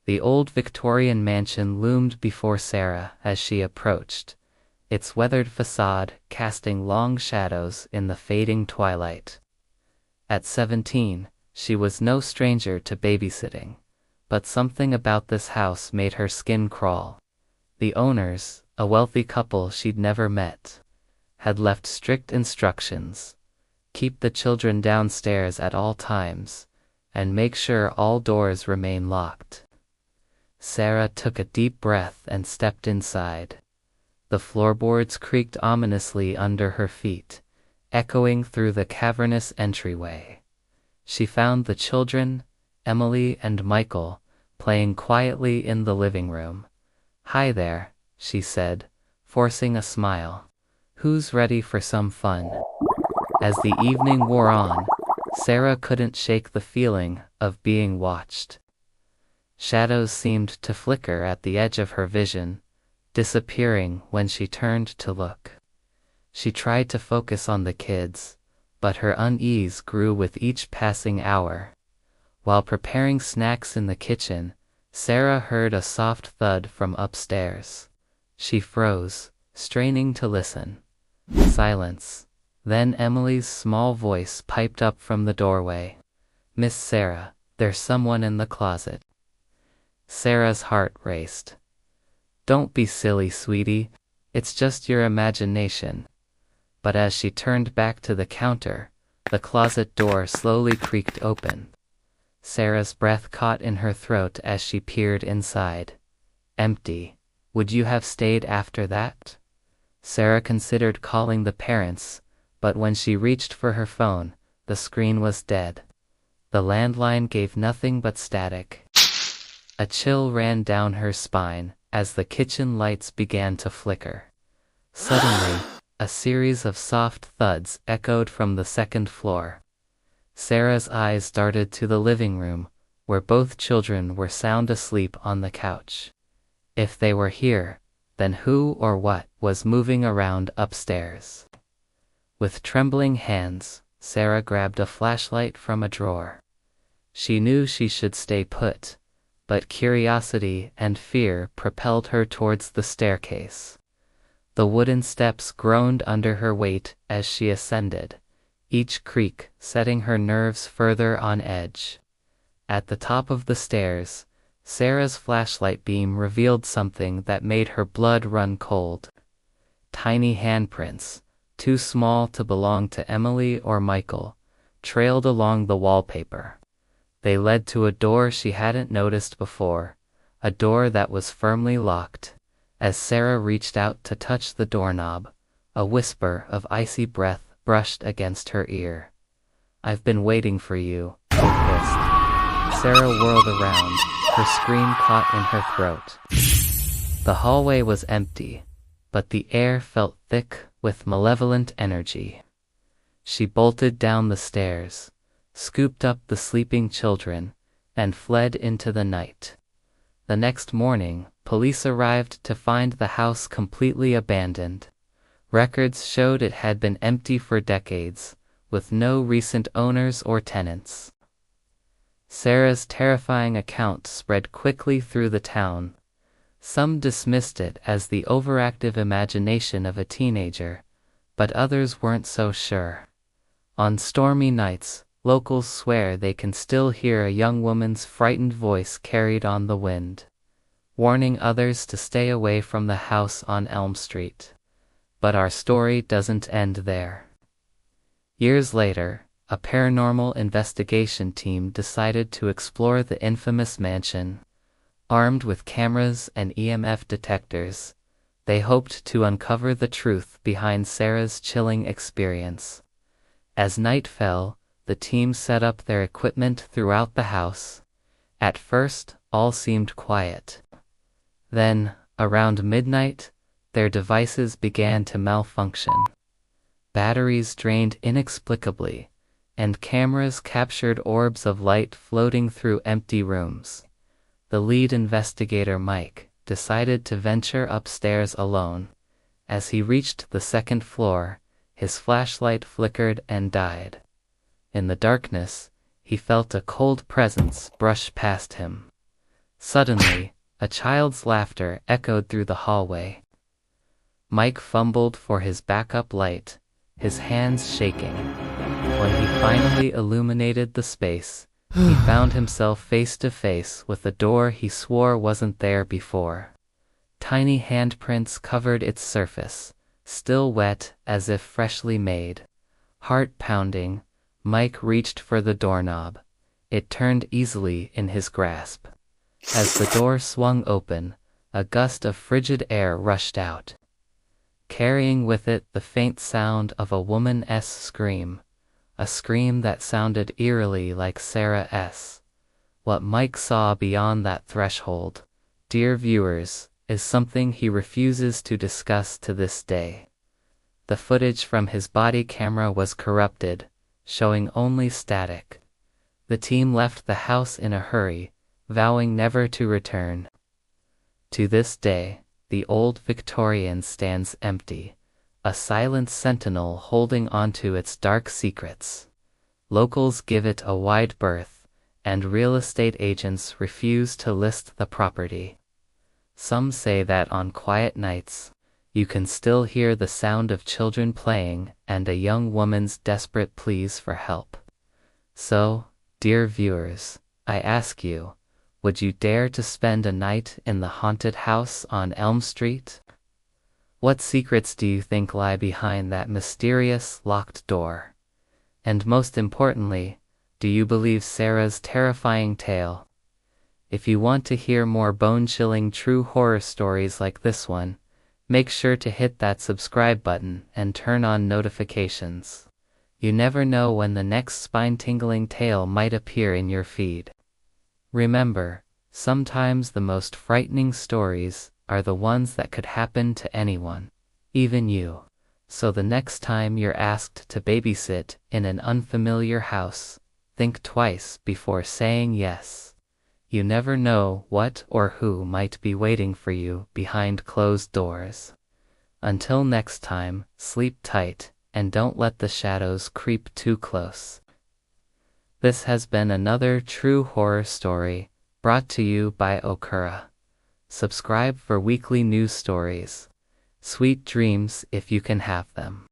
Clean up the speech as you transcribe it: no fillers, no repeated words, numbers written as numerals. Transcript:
The old Victorian mansion loomed before Sarah as she approached, its weathered facade casting long shadows in the fading twilight. At 17, she was no stranger to babysitting, but something about this house made her skin crawl. The owners, a wealthy couple she'd never met, had left strict instructions: keep the children downstairs at all times, and make sure all doors remain locked. Sarah took a deep breath and stepped inside. The floorboards creaked ominously under her feet, echoing through the cavernous entryway. She found the children, Emily and Michael, playing quietly in the living room. "Hi there," she said, forcing a smile. "Who's ready for some fun?" As the evening wore on, Sarah couldn't shake the feeling of being watched. Shadows seemed to flicker at the edge of her vision, disappearing when she turned to look. She tried to focus on the kids, but her unease grew with each passing hour. While preparing snacks in the kitchen, Sarah heard a soft thud from upstairs. She froze, straining to listen. Silence. Then Emily's small voice piped up from the doorway. "Miss Sarah, there's someone in the closet." Sarah's heart raced. "Don't be silly, sweetie. It's just your imagination." But as she turned back to the counter, the closet door slowly creaked open. Sarah's breath caught in her throat as she peered inside. Empty. Would you have stayed after that? Sarah considered calling the parents, but when she reached for her phone, the screen was dead. The landline gave nothing but static. A chill ran down her spine as the kitchen lights began to flicker. Suddenly, a series of soft thuds echoed from the second floor. Sarah's eyes darted to the living room, where both children were sound asleep on the couch. If they were here, then who or what was moving around upstairs? With trembling hands, Sarah grabbed a flashlight from a drawer. She knew she should stay put, but curiosity and fear propelled her towards the staircase. The wooden steps groaned under her weight as she ascended, each creak setting her nerves further on edge. At the top of the stairs, Sarah's flashlight beam revealed something that made her blood run cold. Tiny handprints, too small to belong to Emily or Michael, trailed along the wallpaper. They led to a door she hadn't noticed before, a door that was firmly locked. As Sarah reached out to touch the doorknob, a whisper of icy breath brushed against her ear. "I've been waiting for you," it hissed. Sarah whirled around, her scream caught in her throat. The hallway was empty, but the air felt thick with malevolent energy. She bolted down the stairs, scooped up the sleeping children, and fled into the night. The next morning, police arrived to find the house completely abandoned. Records showed it had been empty for decades, with no recent owners or tenants. Sarah's terrifying account spread quickly through the town. Some dismissed it as the overactive imagination of a teenager, but others weren't so sure. On stormy nights, locals swear they can still hear a young woman's frightened voice carried on the wind, warning others to stay away from the house on Elm Street. But our story doesn't end there. Years later, a paranormal investigation team decided to explore the infamous mansion. Armed with cameras and EMF detectors, they hoped to uncover the truth behind Sarah's chilling experience. As night fell, the team set up their equipment throughout the house. At first, all seemed quiet. Then, around midnight, their devices began to malfunction. Batteries drained inexplicably, and cameras captured orbs of light floating through empty rooms. The lead investigator, Mike, decided to venture upstairs alone. As he reached the second floor, his flashlight flickered and died. In the darkness, he felt a cold presence brush past him. Suddenly, a child's laughter echoed through the hallway. Mike fumbled for his backup light, his hands shaking. When he finally illuminated the space, he found himself face to face with a door he swore wasn't there before. Tiny handprints covered its surface, still wet as if freshly made. Heart pounding, Mike reached for the doorknob. It turned easily in his grasp. As the door swung open, a gust of frigid air rushed out, carrying with it the faint sound of a woman's scream, a scream that sounded eerily like Sarah's. What Mike saw beyond that threshold, dear viewers, is something he refuses to discuss to this day. The footage from his body camera was corrupted, showing only static. The team left the house in a hurry, vowing never to return. To this day, the old Victorian stands empty, a silent sentinel holding onto its dark secrets. Locals give it a wide berth, and real estate agents refuse to list the property. Some say that on quiet nights, you can still hear the sound of children playing and a young woman's desperate pleas for help. So, dear viewers, I ask you, would you dare to spend a night in the haunted house on Elm Street? What secrets do you think lie behind that mysterious locked door? And most importantly, do you believe Sarah's terrifying tale? If you want to hear more bone-chilling true horror stories like this one, make sure to hit that subscribe button and turn on notifications. You never know when the next spine-tingling tale might appear in your feed. Remember, sometimes the most frightening stories are the ones that could happen to anyone, even you. So the next time you're asked to babysit in an unfamiliar house, think twice before saying yes. You never know what or who might be waiting for you behind closed doors. Until next time, sleep tight and don't let the shadows creep too close. This has been another true horror story brought to you by Okura. Subscribe for weekly news stories. Sweet dreams if you can have them.